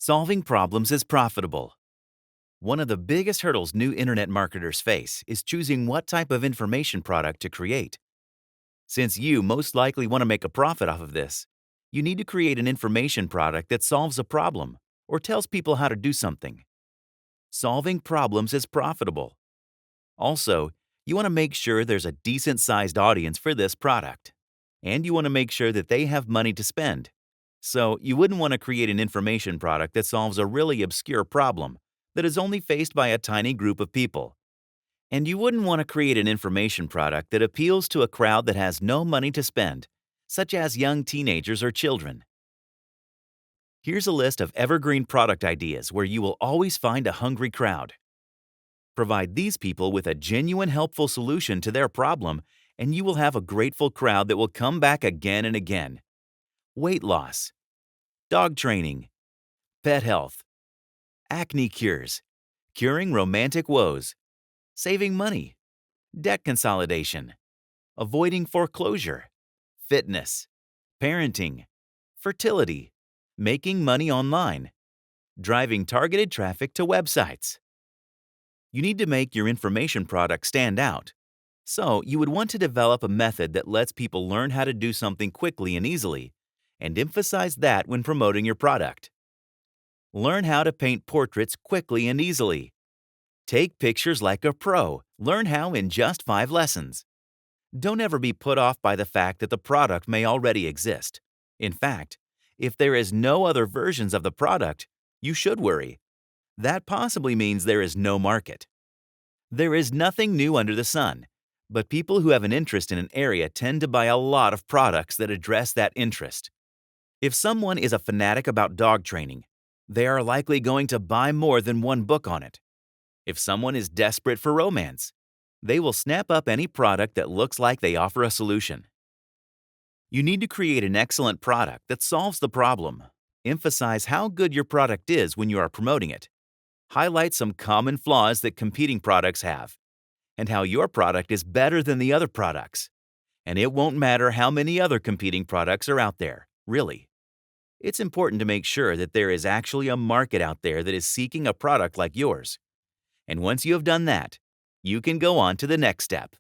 Solving problems is profitable. One of the biggest hurdles new internet marketers face is choosing what type of information product to create. Since you most likely want to make a profit off of this, you need to create an information product that solves a problem or tells people how to do something. Solving problems is profitable. Also, you want to make sure there's a decent-sized audience for this product. And you want to make sure that they have money to spend. So, you wouldn't want to create an information product that solves a really obscure problem that is only faced by a tiny group of people. And you wouldn't want to create an information product that appeals to a crowd that has no money to spend, such as young teenagers or children. Here's a list of evergreen product ideas where you will always find a hungry crowd. Provide these people with a genuine helpful solution to their problem, and you will have a grateful crowd that will come back again and again. Weight loss, dog training, pet health, acne cures, curing romantic woes, saving money, debt consolidation, avoiding foreclosure, fitness, parenting, fertility, making money online, driving targeted traffic to websites. You need to make your information product stand out. So, you would want to develop a method that lets people learn how to do something quickly and easily, and emphasize that when promoting your product. Learn how to paint portraits quickly and easily. Take pictures like a pro. Learn how in just 5 lessons. Don't ever be put off by the fact that the product may already exist. In fact, if there is no other versions of the product, you should worry. That possibly means there is no market. There is nothing new under the sun, but people who have an interest in an area tend to buy a lot of products that address that interest. If someone is a fanatic about dog training, they are likely going to buy more than one book on it. If someone is desperate for romance, they will snap up any product that looks like they offer a solution. You need to create an excellent product that solves the problem. Emphasize how good your product is when you are promoting it. Highlight some common flaws that competing products have, and how your product is better than the other products. And it won't matter how many other competing products are out there, really. It's important to make sure that there is actually a market out there that is seeking a product like yours. And once you have done that, you can go on to the next step.